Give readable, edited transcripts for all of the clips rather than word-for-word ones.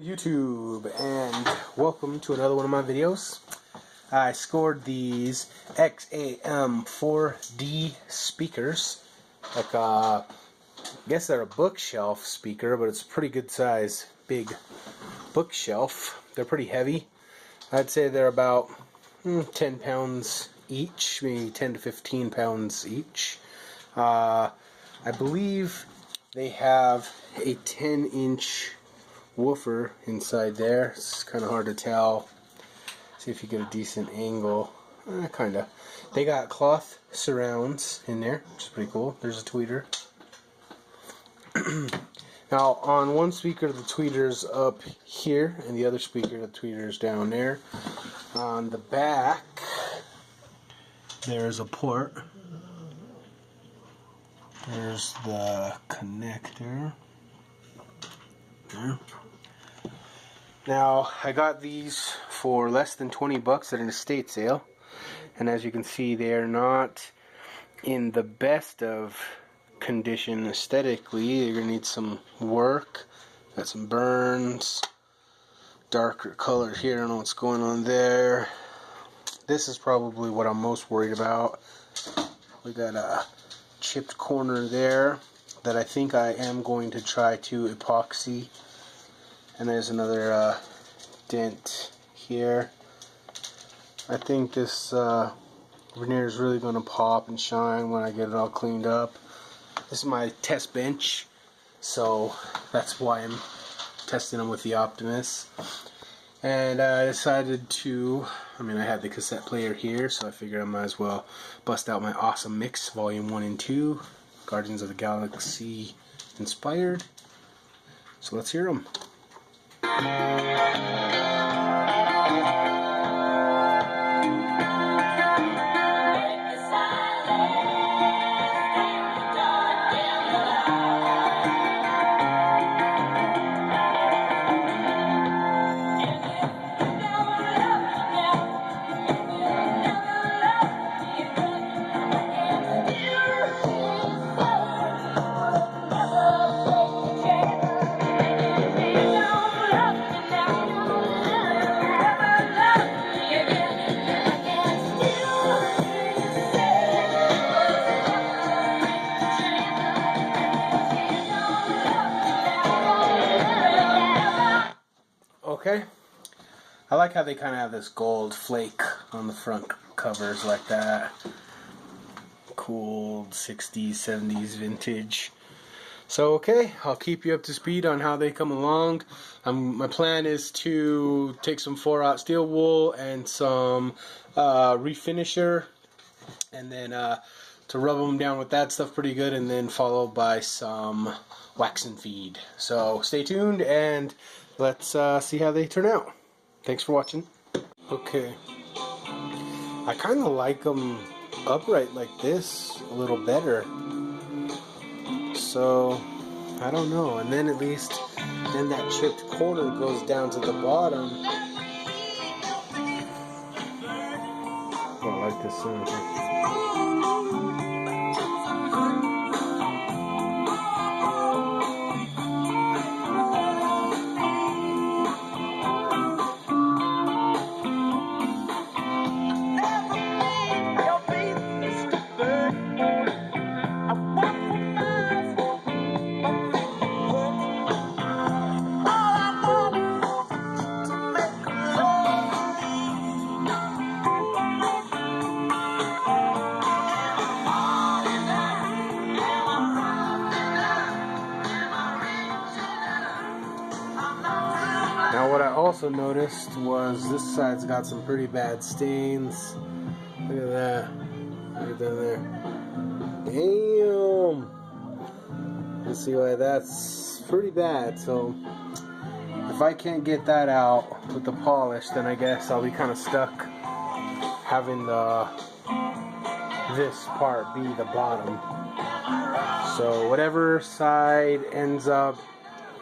YouTube, and welcome to another one of my videos. I scored these XAM 4D speakers. Like I guess they're a bookshelf speaker, but it's a pretty good size, big bookshelf. They're pretty heavy. I'd say they're about 10 pounds each, maybe 10 to 15 pounds each. I believe they have a 10-inch woofer inside there. It's kind of hard to tell. See if you get a decent angle. Kinda. They got cloth surrounds in there, which is pretty cool. There's a tweeter. Now, on one speaker, the tweeter's up here, and the other speaker, the tweeter's down there. On the back, there's a port. There's the connector. There. Now, I got these for less than 20 bucks at an estate sale, and as you can see, they are not in the best of condition aesthetically. You're gonna need some work. Got some burns, darker color here. I don't know what's going on there. This is probably what I'm most worried about. We got a chipped corner there that I think I am going to try to epoxy. And there's another dent here. I think this veneer is really going to pop and shine when I get it all cleaned up. This is my test bench, so that's why I'm testing them with the Optimus. And I decided to, I had the cassette player here, so I figured I might as well bust out my Awesome Mix Volume 1 and 2, Guardians of the Galaxy inspired. So let's hear them. Okay, I like how they kind of have this gold flake on the front covers like that. Cool 60s, 70s vintage. So okay, I'll keep you up to speed on how they come along. My plan is to take some 4/0 steel wool and some refinisher, and then to rub them down with that stuff pretty good, and then followed by some wax and feed. So stay tuned and let's see how they turn out. Thanks for watching. Okay, I kind of like them upright like this a little better. So, I don't know. And then at least, then that chipped corner goes down to the bottom. Oh, I like this sound here. Now what I also noticed was this side's got some pretty bad stains. Look at that. Right down there. Damn! You see why that's pretty bad. So if I can't get that out with the polish, then I guess I'll be kind of stuck having this part be the bottom. So whatever side ends up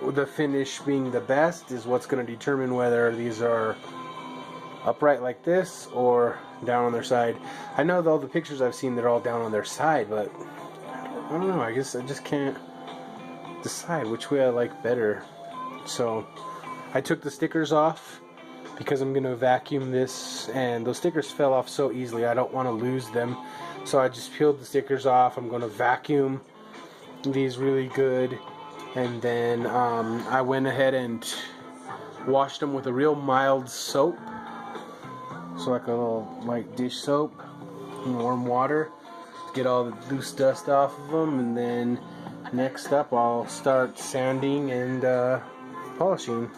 the finish being the best is what's going to determine whether these are upright like this or down on their side. I know all the pictures I've seen, they're all down on their side, but I don't know, I guess I just can't decide which way I like better. So I took the stickers off because I'm going to vacuum this, and those stickers fell off so easily I don't want to lose them. So I just peeled the stickers off. I'm going to vacuum these really good, and then I went ahead and washed them with a real mild soap, so like a little light dish soap in warm water to get all the loose dust off of them. And then next up I'll start sanding and polishing.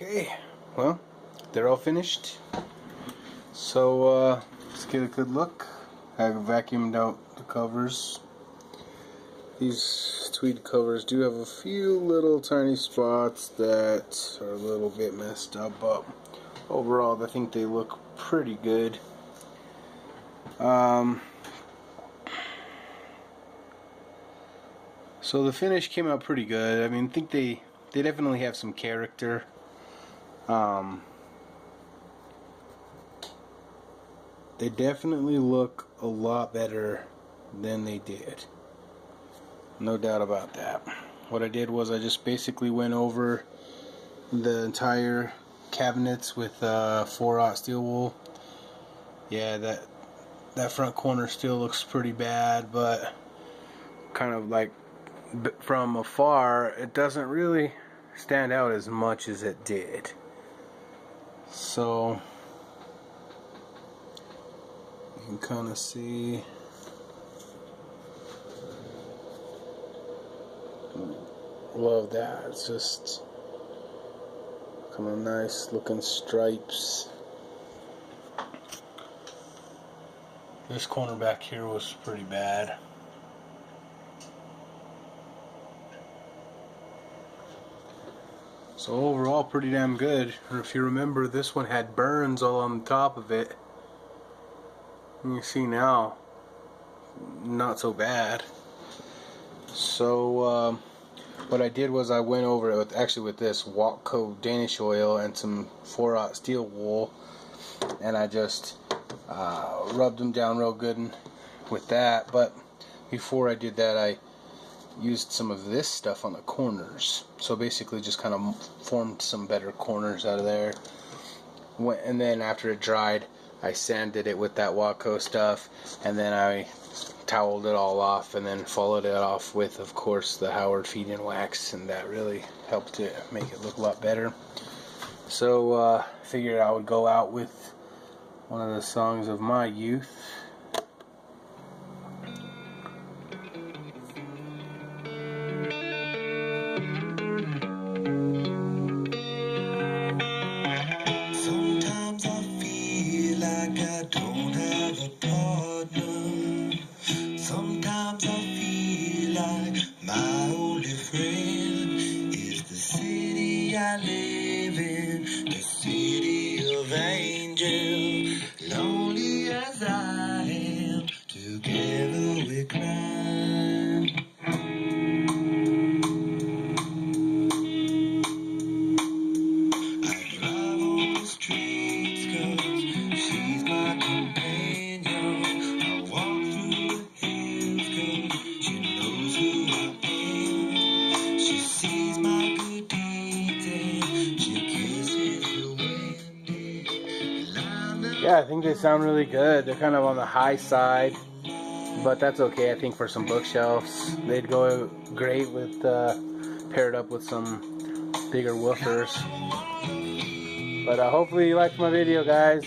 Okay, well, they're all finished. So let's get a good look. I vacuumed out the covers. These tweed covers do have a few little tiny spots that are a little bit messed up, but overall I think they look pretty good. So the finish came out pretty good. I mean, I think they definitely have some character. They definitely look a lot better than they did. No doubt about that. What I did was I just basically went over the entire cabinets with 4/0 steel wool. Yeah, that front corner still looks pretty bad, but kind of like from afar it doesn't really stand out as much as it did. So you can kind of see love that. It's just kind of nice looking stripes. This corner back here was pretty bad. So overall pretty damn good. And if you remember, this one had burns all on the top of it. And you see now, not so bad. So what I did was I went over it with this Watco Danish oil and some 4/0 steel wool, and I just rubbed them down real good with that. But before I did that, I used some of this stuff on the corners, so basically just kind of formed some better corners out of there. And then after it dried, I sanded it with that Watco stuff, and then I toweled it all off, and then followed it off with, of course, the Howard feed-in wax, and that really helped it make it look a lot better. So figured I would go out with one of the songs of my youth. Sometimes I feel like I don't have a partner. Sometimes I feel like my only friend is the city I live in, the city of angels. Lonely as I am, together we climb. I drive on the street Yeah, I think they sound really good. They're kind of on the high side, but that's okay. I think for some bookshelves, they'd go great with paired up with some bigger woofers. But hopefully you liked my video, guys.